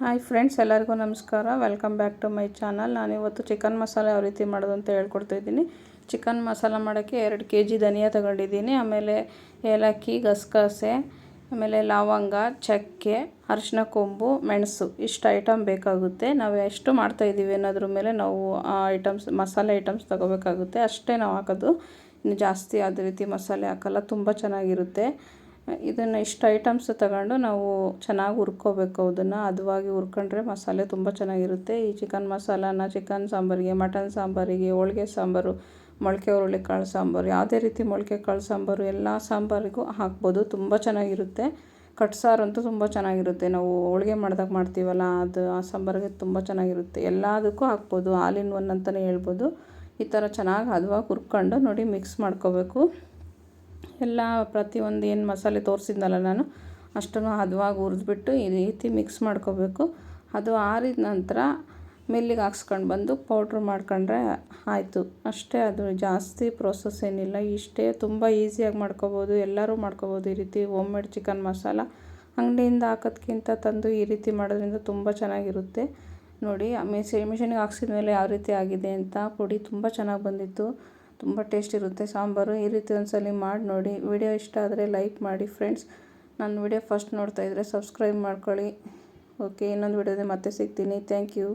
Hi friends, ಎಲ್ಲರಿಗೂ ನಮಸ್ಕಾರ. Welcome back to my channel. ನಾನಿವತ್ತು ಚಿಕನ್ ಮಸಾಲ ಯಾವ ರೀತಿ ಮಾಡೋದು ಅಂತ ಹೇಳ್ಕೊಡ್ತಾಯಿದ್ದೀನಿ. ಚಿಕನ್ ಮಸಾಲ ಮಾಡೋಕ್ಕೆ 2 kg ಧನಿಯಾ ತಗೊಂಡಿದ್ದೀನಿ. ಆಮೇಲೆ ಏಲಕ್ಕಿ, ಗಸಗಸೆ, ಆಮೇಲೆ ಲವಂಗ, ಚಕ್ಕೆ, ಅರಿಶಿನ ಕೊಂಬು, ಮೆಣಸು, ಇಷ್ಟು ಐಟಮ್ ಬೇಕಾಗುತ್ತೆ. ನಾವು ಎಷ್ಟು ಮಾಡ್ತಾಯಿದ್ದೀವಿ ಅನ್ನೋದ್ರ ಮೇಲೆ ನಾವು ಆ ಮಸಾಲೆ ಐಟಮ್ಸ್ ತೊಗೋಬೇಕಾಗುತ್ತೆ. ಅಷ್ಟೇ ನಾವು ಹಾಕೋದು. ಇನ್ನು ಜಾಸ್ತಿ ಯಾವುದೇ ರೀತಿ ಮಸಾಲೆ ಹಾಕಲ್ಲ. ತುಂಬ ಚೆನ್ನಾಗಿರುತ್ತೆ. ಇದನ್ನು ಇಷ್ಟು ಐಟಮ್ಸ್ ತಗೊಂಡು ನಾವು ಚೆನ್ನಾಗಿ ಹುರ್ಕೋಬೇಕು. ಅದನ್ನು ಹದವಾಗಿ ಹುರ್ಕೊಂಡ್ರೆ ಮಸಾಲೆ ತುಂಬ ಚೆನ್ನಾಗಿರುತ್ತೆ. ಈ ಚಿಕನ್ ಮಸಾಲಾನ ಚಿಕನ್ ಸಾಂಬಾರಿಗೆ, ಮಟನ್ ಸಾಂಬಾರಿಗೆ, ಹೋಳಿಗೆ ಸಾಂಬಾರು, ಮೊಳಕೆ ಹುರುಳಿಕಾಳು ಸಾಂಬಾರು, ಯಾವುದೇ ರೀತಿ ಮೊಳಕೆ ಕಾಳು ಸಾಂಬಾರು ಎಲ್ಲ ಸಾಂಬಾರಿಗೂ ಹಾಕ್ಬೋದು. ತುಂಬ ಚೆನ್ನಾಗಿರುತ್ತೆ. ಕಟ್ಸಾರು ಅಂತೂ ತುಂಬ ಚೆನ್ನಾಗಿರುತ್ತೆ. ನಾವು ಹೋಳಿಗೆ ಮಾಡಿದಾಗ ಮಾಡ್ತೀವಲ್ಲ, ಅದು ಆ ಸಾಂಬಾರಿಗೆ ತುಂಬ ಚೆನ್ನಾಗಿರುತ್ತೆ. ಎಲ್ಲದಕ್ಕೂ ಹಾಕ್ಬೋದು. ಆಲ್ ಇನ್ ಒನ್ ಅಂತಲೇ ಹೇಳ್ಬೋದು. ಈ ಥರ ಚೆನ್ನಾಗಿ ಹದವಾಗಿ ಹುರ್ಕೊಂಡು ನೋಡಿ ಮಿಕ್ಸ್ ಮಾಡ್ಕೋಬೇಕು. ಎಲ್ಲ ಪ್ರತಿಯೊಂದು ಏನು ಮಸಾಲೆ ತೋರಿಸಿದ್ನಲ್ಲ ನಾನು, ಅಷ್ಟನ್ನು ಹದವಾಗಿ ಹುರಿದ್ಬಿಟ್ಟು ಈ ರೀತಿ ಮಿಕ್ಸ್ ಮಾಡ್ಕೋಬೇಕು. ಅದು ಆರಿದ ನಂತರ ಮಿಲ್ಲಿಗೆ ಹಾಕ್ಸ್ಕೊಂಡು ಬಂದು ಪೌಡ್ರ್ ಮಾಡ್ಕೊಂಡ್ರೆ ಆಯಿತು. ಅಷ್ಟೇ. ಅದು ಜಾಸ್ತಿ ಪ್ರೋಸೆಸ್ ಏನಿಲ್ಲ. ಇಷ್ಟೇ, ತುಂಬ ಈಸಿಯಾಗಿ ಮಾಡ್ಕೋಬೋದು. ಎಲ್ಲರೂ ಮಾಡ್ಕೋಬೋದು. ಈ ರೀತಿ ಹೋಮ್ ಮೇಡ್ ಚಿಕನ್ ಮಸಾಲ ಅಂಗಡಿಯಿಂದ ಹಾಕೋದ್ಕಿಂತ ತಂದು ಈ ರೀತಿ ಮಾಡೋದ್ರಿಂದ ತುಂಬ ಚೆನ್ನಾಗಿರುತ್ತೆ. ನೋಡಿ, ಮಿಷಿನ್ಗೆ ಹಾಕ್ಸಿದ ಮೇಲೆ ಯಾವ ರೀತಿ ಆಗಿದೆ ಅಂತ. ಪುಡಿ ತುಂಬ ಚೆನ್ನಾಗಿ ಬಂದಿತ್ತು. ತುಂಬ ಟೇಸ್ಟ್ ಇರುತ್ತೆ ಸಾಂಬಾರು. ಈ ರೀತಿ ಒಂದ್ಸಲ ಮಾಡಿ ನೋಡಿ. ವಿಡಿಯೋ ಇಷ್ಟ ಆದರೆ ಲೈಕ್ ಮಾಡಿ ಫ್ರೆಂಡ್ಸ್. ನನ್ನ ವಿಡಿಯೋ ಫಸ್ಟ್ ನೋಡ್ತಾಯಿದ್ರೆ ಸಬ್ಸ್ಕ್ರೈಬ್ ಮಾಡ್ಕೊಳ್ಳಿ. ಓಕೆ, ಇನ್ನೊಂದು ವಿಡಿಯೋದಲ್ಲಿ ಮತ್ತೆ ಸಿಗ್ತೀನಿ. Thank you.